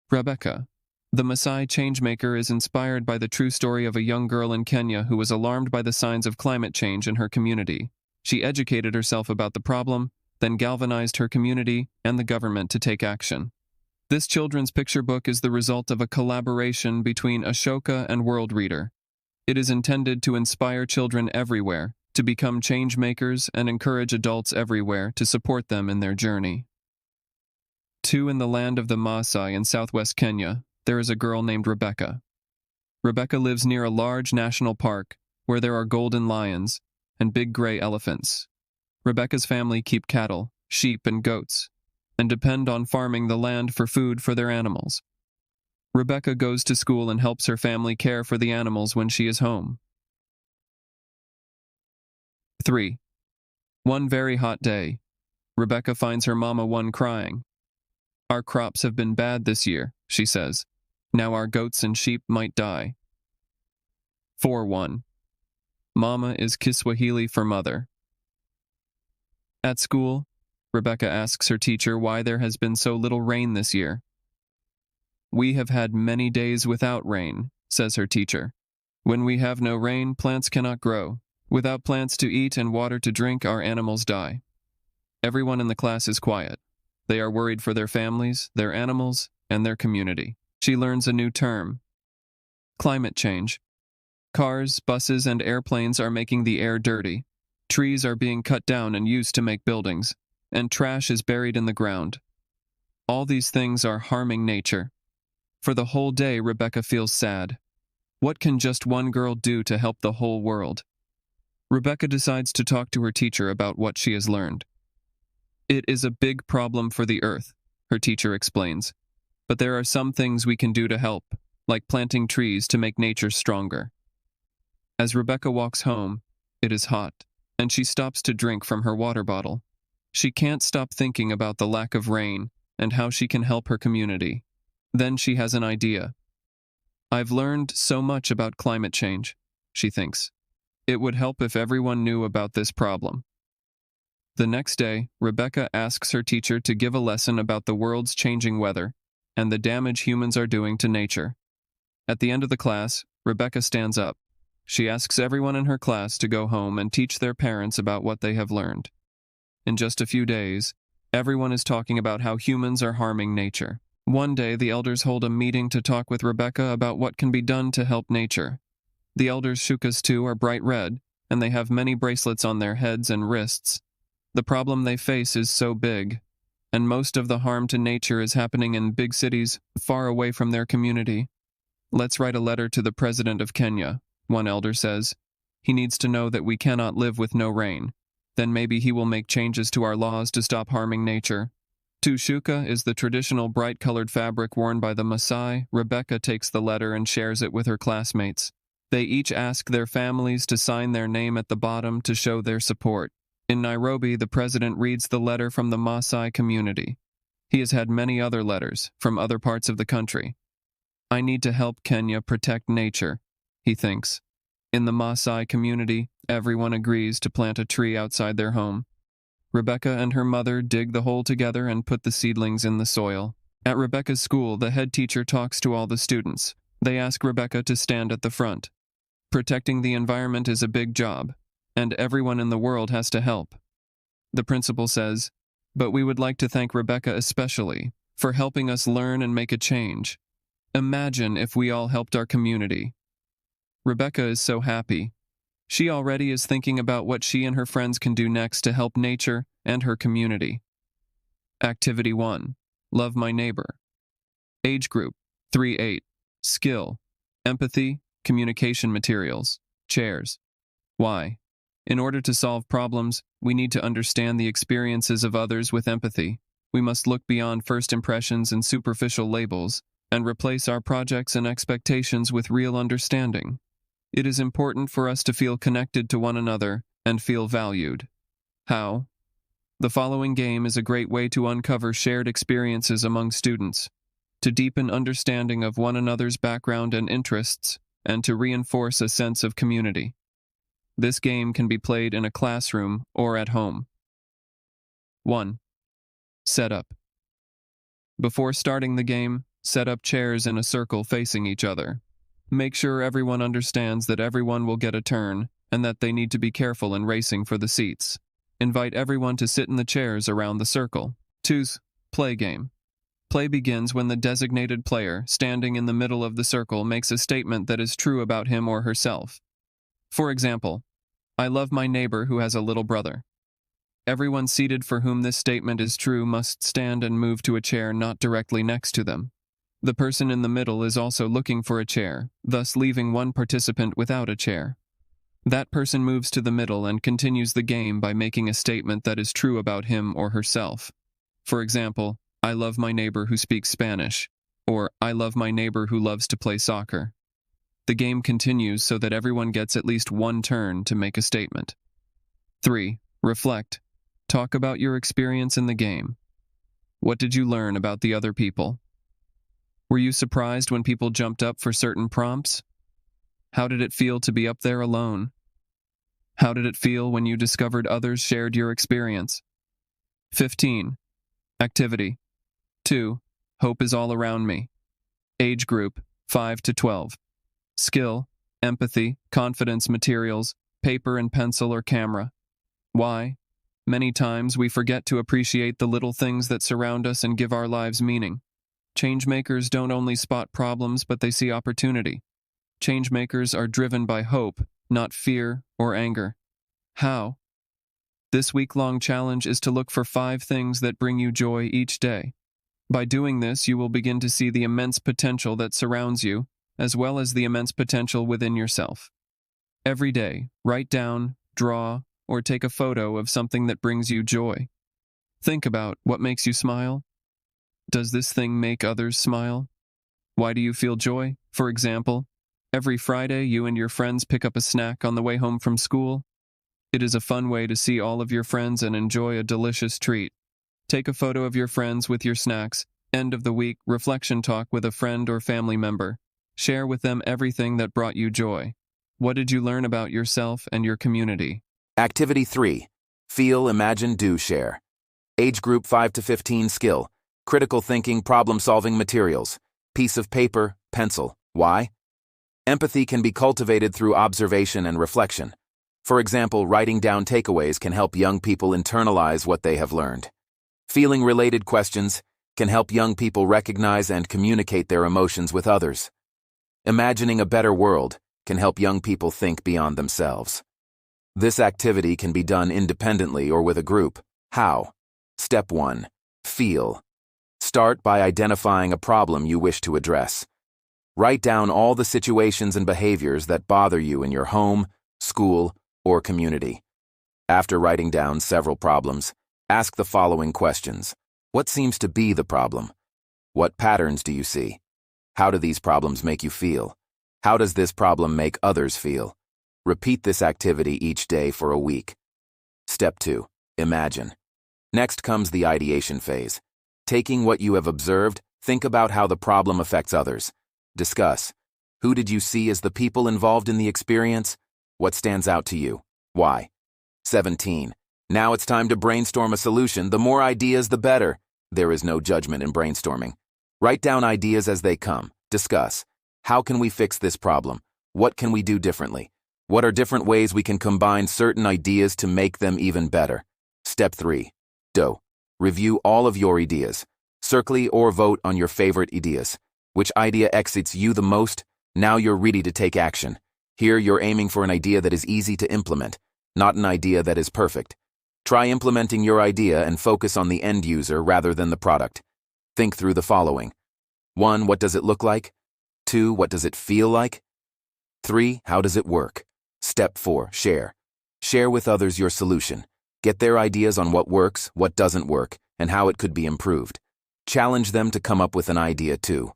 Rebecca. The Maasai Changemaker is inspired by the true story of a young girl in Kenya who was alarmed by the signs of climate change in her community. She educated herself about the problem, then galvanized her community and the government to take action. This children's picture book is the result of a collaboration between Ashoka and World Reader. It is intended to inspire children everywhere to become change makers and encourage adults everywhere to support them in their journey. 2. In the land of the Maasai in southwest Kenya, there is a girl named Rebecca. Rebecca lives near a large national park where there are golden lions and big gray elephants. Rebecca's family keep cattle, sheep, and goats, and depend on farming the land for food for their animals. Rebecca goes to school and helps her family care for the animals when she is home. 3. One very hot day, Rebecca finds her mama crying. "Our crops have been bad this year," she says. "Now our goats and sheep might die." 4:1. Mama is Kiswahili for mother. At school, Rebecca asks her teacher why there has been so little rain this year. "We have had many days without rain," says her teacher. "When we have no rain, plants cannot grow. Without plants to eat and water to drink, our animals die." Everyone in the class is quiet. They are worried for their families, their animals, and their community. She learns a new term: climate change. Cars, buses, and airplanes are making the air dirty. Trees are being cut down and used to make buildings, and trash is buried in the ground. All these things are harming nature. For the whole day, Rebecca feels sad. What can just one girl do to help the whole world? Rebecca decides to talk to her teacher about what she has learned. "It is a big problem for the earth," her teacher explains. "But there are some things we can do to help, like planting trees to make nature stronger." As Rebecca walks home, it is hot, and she stops to drink from her water bottle. She can't stop thinking about the lack of rain and how she can help her community. Then she has an idea. "I've learned so much about climate change," she thinks. "It would help if everyone knew about this problem." The next day, Rebecca asks her teacher to give a lesson about the world's changing weather and the damage humans are doing to nature. At the end of the class, Rebecca stands up. She asks everyone in her class to go home and teach their parents about what they have learned. In just a few days, everyone is talking about how humans are harming nature. One day, the elders hold a meeting to talk with Rebecca about what can be done to help nature. The elders' shukas too are bright red, and they have many bracelets on their heads and wrists. The problem they face is so big, and most of the harm to nature is happening in big cities far away from their community. "Let's write a letter to the president of Kenya," one elder says. "He needs to know that we cannot live with no rain. Then maybe he will make changes to our laws to stop harming nature." Shuka is the traditional bright-colored fabric worn by the Maasai. Rebecca takes the letter and shares it with her classmates. They each ask their families to sign their name at the bottom to show their support. In Nairobi, the president reads the letter from the Maasai community. He has had many other letters from other parts of the country. "I need to help Kenya protect nature," he thinks. In the Maasai community, everyone agrees to plant a tree outside their home. Rebecca and her mother dig the hole together and put the seedlings in the soil. At Rebecca's school, the head teacher talks to all the students. They ask Rebecca to stand at the front. Protecting the environment is a big job, and everyone in the world has to help. The principal says, "But we would like to thank Rebecca especially for helping us learn and make a change. Imagine if we all helped our community." Rebecca is so happy. She already is thinking about what she and her friends can do next to help nature and her community. Activity 1. Love my neighbor. Age group 3-8. Skill: empathy, communication materials, chairs. Why? In order to solve problems, we need to understand the experiences of others with empathy. We must look beyond first impressions and superficial labels, and replace our projects and expectations with real understanding. It is important for us to feel connected to one another and feel valued. How? The following game is a great way to uncover shared experiences among students, to deepen understanding of one another's background and interests, and to reinforce a sense of community. This game can be played in a classroom or at home. 1. Setup. Before starting the game, Set up chairs in a circle facing each other. Make sure everyone understands that everyone will get a turn and that they need to be careful in racing for the seats. Invite everyone to sit in the chairs around the circle. 2. Play game. Play begins when the designated player, standing in the middle of the circle, makes a statement that is true about him or herself. For example, I love my neighbor who has a little brother. Everyone seated for whom this statement is true must stand and move to a chair not directly next to them. The person in the middle is also looking for a chair, thus leaving one participant without a chair. That person moves to the middle and continues the game by making a statement that is true about him or herself. For example, I love my neighbor who speaks Spanish, or I love my neighbor who loves to play soccer. The game continues so that everyone gets at least one turn to make a statement. 3. Reflect. Talk about your experience in the game. What did you learn about the other people? Were you surprised when people jumped up for certain prompts? How did it feel to be up there alone? How did it feel when you discovered others shared your experience? 15. Activity. 2. Hope is all around me. Age group, 5 to 12. Skill, empathy, confidence materials, paper and pencil or camera. Why? Many times we forget to appreciate the little things that surround us and give our lives meaning. Changemakers don't only spot problems, but they see opportunity. Changemakers are driven by hope, not fear or anger. How? This week-long challenge is to look for 5 things that bring you joy each day. By doing this, you will begin to see the immense potential that surrounds you, as well as the immense potential within yourself. Every day, write down, draw, or take a photo of something that brings you joy. Think about what makes you smile. Does this thing make others smile? Why do you feel joy? For example, every Friday you and your friends pick up a snack on the way home from school. It is a fun way to see all of your friends and enjoy a delicious treat. Take a photo of your friends with your snacks. End of the week, reflection talk with a friend or family member. Share with them everything that brought you joy. What did you learn about yourself and your community? Activity 3. Feel, imagine, do, share. Age group 5 to 15. Skill. Critical thinking, problem-solving materials. Piece of paper, pencil. Why? Empathy can be cultivated through observation and reflection. For example, writing down takeaways can help young people internalize what they have learned. Feeling-related questions can help young people recognize and communicate their emotions with others. Imagining a better world can help young people think beyond themselves. This activity can be done independently or with a group. How? Step 1. Feel. Start by identifying a problem you wish to address. Write down all the situations and behaviors that bother you in your home, school, or community. After writing down several problems, ask the following questions. What seems to be the problem? What patterns do you see? How do these problems make you feel? How does this problem make others feel? Repeat this activity each day for a week. Step 2. Imagine. Next comes the ideation phase. Taking what you have observed, think about how the problem affects others. Discuss. Who did you see as the people involved in the experience? What stands out to you? Why? 17. Now it's time to brainstorm a solution. The more ideas, the better. There is no judgment in brainstorming. Write down ideas as they come. Discuss. How can we fix this problem? What can we do differently? What are different ways we can combine certain ideas to make them even better? Step 3. Do. Review all of your ideas. Circle or vote on your favorite ideas. Which idea excites you the most? Now you're ready to take action. Here you're aiming for an idea that is easy to implement, not an idea that is perfect. Try implementing your idea and focus on the end user rather than the product. Think through the following. 1. What does it look like? 2. What does it feel like? 3. How does it work? Step 4. Share. Share with others your solution. Get their ideas on what works, what doesn't work, and how it could be improved. Challenge them to come up with an idea too.